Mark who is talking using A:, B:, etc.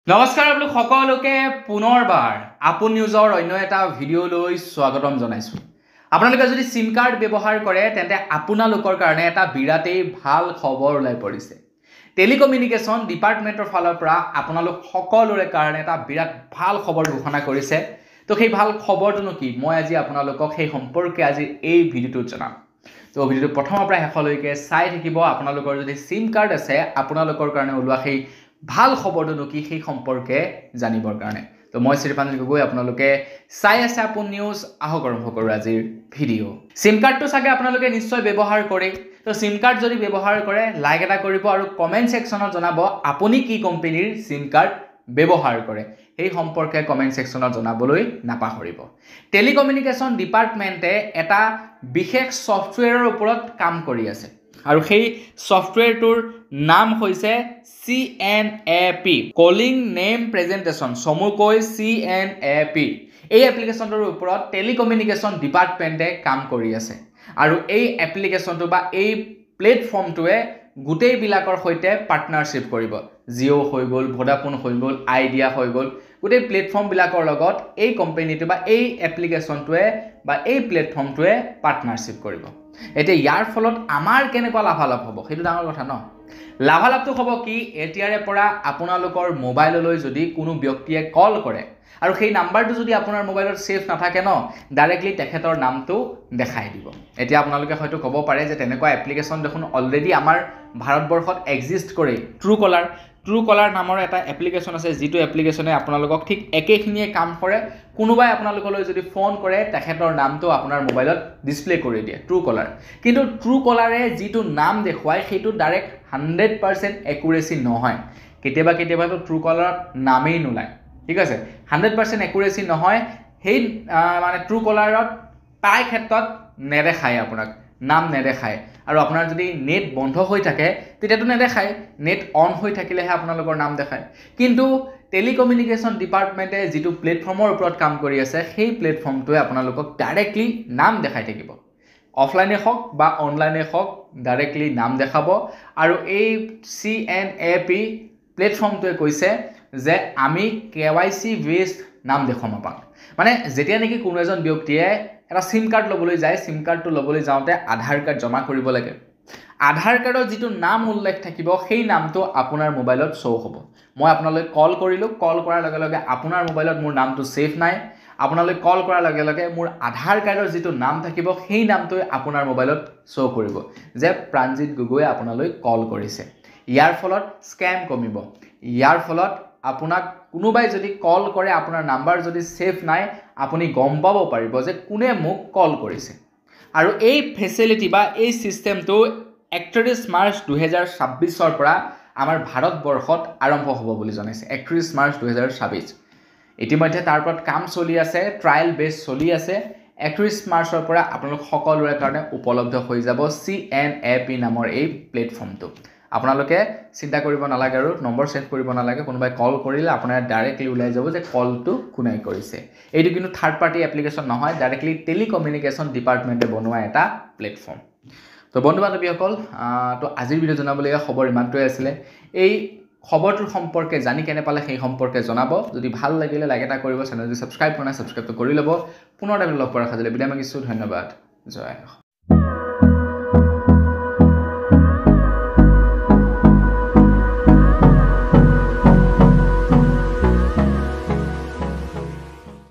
A: নমস্কাৰ আপোনালোক সকলোকে পুনৰবাৰ আপোন নিউজৰ অন্য এটা ভিডিঅ'লৈ স্বাগতম জনাইছো। আপোনালোকে যদি সিম কাৰ্ড ব্যৱহাৰ কৰে তেন্তে আপোনালোকৰ কাৰণে এটা বিৰাটেই ভাল খবৰ ওলাই পৰিছে। টেলিকমিউনিকেশ্যন ডিপাৰ্টমেণ্টৰ ফালৰ পৰা আপোনালোক সকলোৰে কাৰণে এটা বিৰাট ভাল খবৰ ঘোষণা কৰিছে। তো সেই ভাল খবৰটো কি মই আজি আপোনালোকক সেই সম্পৰ্কে আজি এই ভিডিঅ'টোত জনাম। তো ভিডিঅ'টো প্ৰথমৰ পৰা শেষলৈকে চাই থাকিব। আপোনালোকৰ যদি সিম কাৰ্ড আছে আপোনালোকৰ কাৰণে ওলোৱা সেই ভাল খবৰটো কি সেই সম্পৰ্কে জানিবৰ কাৰণে। তো মই শ্ৰীপাঞ্জিত গগৈ, আপোনালোকে চাই আছে আপোন নিউজ। আহক আৰম্ভ কৰোঁ আজিৰ ভিডিঅ'। সিম কাৰ্ডটো চাগে আপোনালোকে নিশ্চয় ব্যৱহাৰ কৰে। তো সিম কাৰ্ড যদি ব্যৱহাৰ কৰে লাইক এটা কৰিব আৰু কমেণ্ট ছেকশ্যনত জনাব আপুনি কি কোম্পানীৰ সিম কাৰ্ড ব্যৱহাৰ কৰে সেই সম্পৰ্কে কমেণ্ট ছেকশ্যনত জনাবলৈ নাপাহৰিব। টেলিকমিউনিকেশ্যন ডিপাৰ্টমেণ্টে এটা বিশেষ ছফ্টৱেৰৰ ওপৰত কাম কৰি আছে আৰু সেই ছফ্টৱেৰটোৰ নাম হৈছে CNAP, কলিং নেম প্ৰেজেণ্টেশ্যন, চমুকৈ CNAP। এই এপ্লিকেশ্যনটোৰ ওপৰত টেলিকমিউনিকেশ্যন ডিপাৰ্টমেণ্টে কাম কৰি আছে আৰু এই এপ্লিকেশ্যনটো বা এই প্লেটফৰ্মটোৱে গোটেইবিলাকৰ সৈতে পাৰ্টনাৰশ্বিপ কৰিব। জিঅ' হৈ গ'ল, ভোডাফোন হৈ গ'ল, আইডিয়া হৈ গ'ল, গোটেই প্লেটফৰ্মবিলাকৰ লগত এই কোম্পানীটো বা এই এপ্লিকেশ্যনটোৱে বা এই প্লেটফৰ্মটোৱে পাৰ্টনাৰশ্বিপ কৰিব। এতিয়া ইয়াৰ ফলত আমাৰ কেনেকুৱা লাভালাভ হ'ব সেইটো ডাঙৰ কথা ন। লাভালাভটো হ'ব কি, এতিয়াৰে পৰা আপোনালোকৰ মোবাইললৈ যদি কোনো ব্যক্তিয়ে কল কৰে আৰু সেই নাম্বাৰটো যদি আপোনাৰ মোবাইলত ছেভ নাথাকে ন, ডাইৰেক্টলি তেখেতৰ নামটো দেখাই দিব। এতিয়া আপোনালোকে হয়তো ক'ব পাৰে যে তেনেকুৱা এপ্লিকেশ্যন দেখোন অলৰেডি আমাৰ ভাৰতবৰ্ষত এক্সিষ্ট কৰে। ট্ৰু কলাৰ নামৰ এটা এপ্লিকেশ্যন আছে, যিটো এপ্লিকেশ্যনে আপোনালোকক ঠিক একেখিনিয়ে কাম কৰে। কোনোবাই আপোনালোকলৈ যদি ফোন কৰে তেখেতৰ নামটো আপোনাৰ মোবাইলত ডিছপ্লে কৰি দিয়ে, ট্ৰু কলাৰ। কিন্তু ট্ৰু কলাৰে যিটো নাম দেখুৱায় সেইটো ডাইৰেক্ট 100% একুৰেচি নহয়। কেতিয়াবাতো ট্ৰু কলাৰ নামেই নোলায়, ঠিক আছে। 100% একুৰেচি নহয়। সেই মানে ট্ৰু কলাৰত প্ৰায় ক্ষেত্ৰত নেদেখায়, আপোনাক নাম নেদেখায়। আৰু আপোনাৰ যদি নেট বন্ধ হৈ থাকে তেতিয়াতো নেদেখায়, নেট অন হৈ থাকিলেহে আপোনালোকৰ নাম দেখায়। কিন্তু টেলিকমিউনিকেশ্যন ডিপাৰ্টমেণ্টে যিটো প্লেটফৰ্মৰ ওপৰত কাম কৰি আছে সেই প্লেটফৰ্মটোৱে আপোনালোকক ডাইৰেক্টলি নাম দেখাই থাকিব। অফলাইনে হওক বা অনলাইনে হওক ডাইৰেক্টলি নাম দেখাব। আৰু এই CNAP প্লেটফৰ্মটোৱে কৈছে যে আমি KYC বেছড নাম দেখুৱাম আপোনাক। মানে যেতিয়া নেকি কোনো এজন ব্যক্তিয়ে এটা সিম কাৰ্ড ল'বলৈ যায়, সিম কাৰ্ডটো ল'বলৈ যাওঁতে আধাৰ কাৰ্ড জমা কৰিব লাগে। আধাৰ কাৰ্ডত যিটো নাম উল্লেখ থাকিব সেই নামটো আপোনাৰ মোবাইলত শ্ব' হ'ব। মই আপোনালৈ কল কৰিলোঁ, কল কৰাৰ লগে লগে আপোনাৰ মোবাইলত মোৰ নামটো ছেভ নাই। আপোনালৈ কল কৰাৰ লগে লগে মোৰ আধাৰ কাৰ্ডৰ যিটো নাম থাকিব সেই নামটোৱে আপোনাৰ মোবাইলত শ্ব' কৰিব যে প্ৰাঞ্জিত গগৈয়ে আপোনালৈ কল কৰিছে। ইয়াৰ ফলত স্কেম কমিব। ইয়াৰ ফলত আপোনাক কোনোবাই যদি কল কৰে, আপোনাৰ নাম্বাৰ যদি ছেভ নাই, আপুনি গম পাব পাৰিব যে কোনে মোক কল কৰিছে। আৰু এই ফেচিলিটি বা এই ছিষ্টেমটো 31 মাৰ্চ 2026 পৰা আমাৰ ভাৰতবৰ্ষত আৰম্ভ হ'ব বুলি জনাইছে। 31 মাৰ্চ 2026। ইতিমধ্যে তাৰ ওপৰত কাম চলি আছে, ট্ৰায়েল বেছ চলি আছে। 31 মাৰ্চৰ পৰা আপোনালোক সকলোৰে কাৰণে উপলব্ধ হৈ যাব CNAP নামৰ এই প্লেটফৰ্মটো। আপোনালোকে চিন্তা কৰিব নালাগে আৰু নম্বৰ ছেভ কৰিব নালাগে। কোনোবাই কল কৰিলে আপোনাৰ ডাইৰেক্টলি ওলাই যাব যে কলটো কোনে কৰিছে। এইটো কিন্তু থাৰ্ড পাৰ্টি এপ্লিকেশ্যন নহয়, ডাইৰেক্টলি টেলিকমিউনিকেশ্যন ডিপাৰ্টমেণ্টে বনোৱা এটা প্লেটফৰ্ম। তো বন্ধু বান্ধৱীসকল, তো আজিৰ ভিডিঅ' জনাবলগীয়া খবৰ ইমানটোৱে আছিলে। এই খবৰটোৰ সম্পৰ্কে জানি কেনে পালে সেই সম্পৰ্কে জনাব। যদি ভাল লাগিলে লাইক এটা কৰিব, চেনেল যদি ছাবস্ক্ৰাইব কৰা নাই ছাবস্ক্ৰাইবটো কৰি ল'ব। পুনৰ লগ পোৱাৰ সাজিলে বিদায় মাগিছোঁ। ধন্যবাদ। জয়।